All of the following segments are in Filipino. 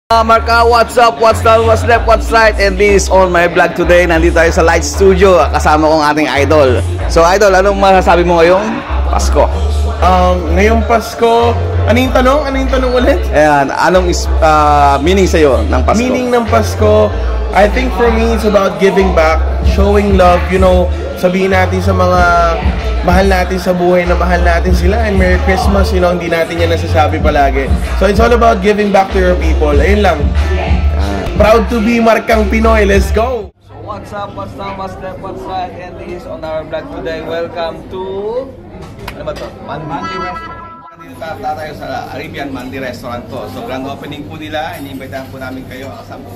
Marka, what's up, what's down, what's left, what's right, and this is on my vlog today. Nandito tayo sa Light Studio, kasama kong ating idol. So idol, anong masasabi mo ngayong Pasko? Ngayong Pasko, ano yung tanong? Ano yung tanong ulit? Ayan, anong meaning sa'yo ng Pasko? Meaning ng Pasko, I think for me, it's about giving back, showing love, you know, sabihin natin sa mga mahal natin sa buhay na mahal natin sila, and Merry Christmas, you know, hindi natin yan nasasabi palagi. So it's all about giving back to your people. Ayun lang. Proud to be Markang Pinoy. Let's go! So what's up, what's down, what's left, what's right, and this is on our vlog today. Welcome to, ano ba to? Mandi Restaurant. Nandito tayo sa Arabian Mandi Restaurant to. So grand opening po nila, iniimbitahan po namin kayo kasama.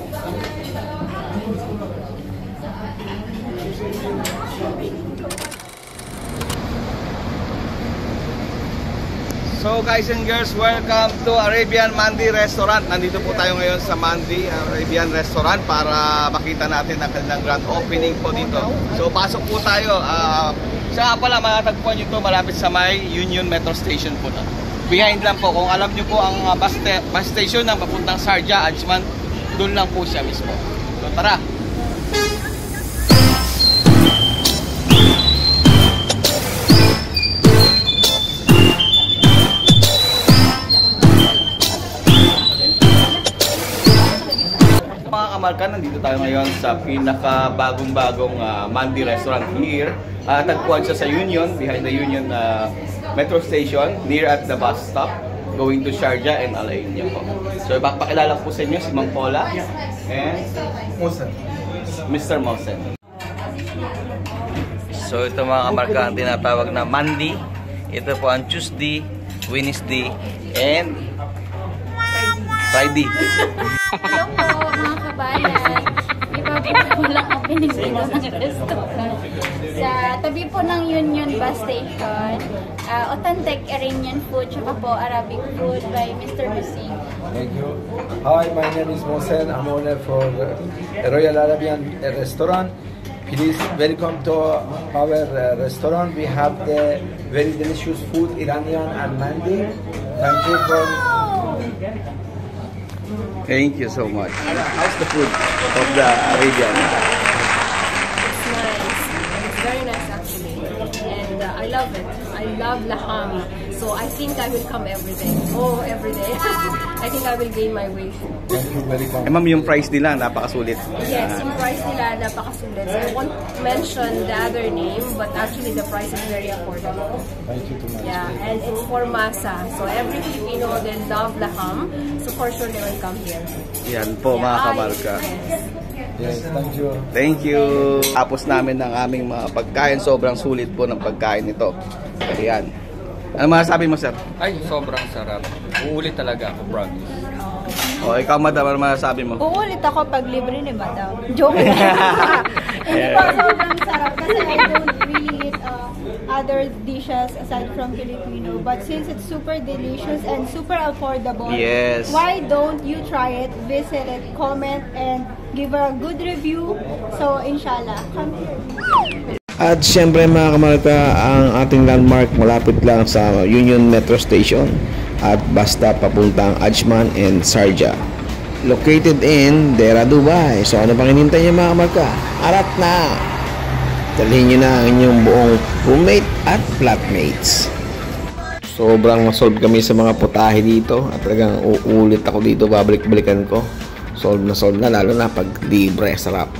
So guys and girls, welcome to Arabian Mandi Restaurant. Nandito po tayo ngayon sa Mandi Arabian Restaurant para makita natin ang kanilang grand opening po dito. So pasok po tayo. Saan pala matatagpuan nyo ito? Malapit sa may Union Metro Station po na. Behind lang po. Kung alam nyo po ang bus station ng papuntang Sharjah, Ajman, doon lang po siya mismo. So tara! Mga kamarka, nandito tayo ngayon sa pinaka-bagong-bagong Mandi Restaurant here. Tagpuan siya sa Union, behind the Union Metro Station, near at the bus stop, going to Sharjah and Al Ain po. So ipapakilala po sa inyo si Mang Paula and Mr. Mosen. So ito mga kamarka, ang tinatawag na Mandi. Ito po ang Tuesday, Wednesday, and Friday. Hello po mga kabayan. Ipapakula ang pinigilo ng restaurant. Sa tabi po ng Union Bus Station, authentic Iranian food, tsaka po Arabic food by Mr. Hussein. Thank you. Hi, my name is Mohsen. I'm owner for Royal Arabian Restaurant. Please welcome to our restaurant. We have the very delicious food, Iranian and Mandi. Thank you for... Thank you so much. How's the food of the Arabian? It's nice. It's very nice actually. And I love it. I love laham. So I think I will come every day. Oh, every day. I think I will gain my weight. Thank you very much. Ma'am, yung price nila napakasulit. Yes, yung price nila napakasulit. So I won't mention the other name, but actually the price is very affordable. Thank you too much. Yeah, and it's for masa. So every Filipino, they love laham. So for sure they will come here. Yan po mga kamarka. Yes, thank you. Thank you. Tapos namin ng aming mga pagkain. Sobrang sulit po ng pagkain nito. Ayan. Ano masasabi mo, sir? Ay, sobrang sarap. Uulit talaga ako, promise. O, ikaw, madam, ano masasabi mo? Uulit ako pag libre ni madam. Joke lang. Hindi po, sobrang sarap kasi I don't really eat other dishes aside from Filipino. But since it's super delicious and super affordable, Yes. why don't you try it, visit it, comment, and give a good review? So, inshallah, come here. At syempre mga kamarka, ang ating landmark malapit lang sa Union Metro Station at basta papuntang Ajman and Sharjah. Located in Deira, Dubai. So ano pang hinintay niyo mga kamarka? Arat na! Dalhin niyo na ang inyong buong roommate at flatmates. Sobrang solve kami sa mga putahe dito at talagang uulit ako dito, babalik-balikan ko. Solve na lalo na pag libre, sarap.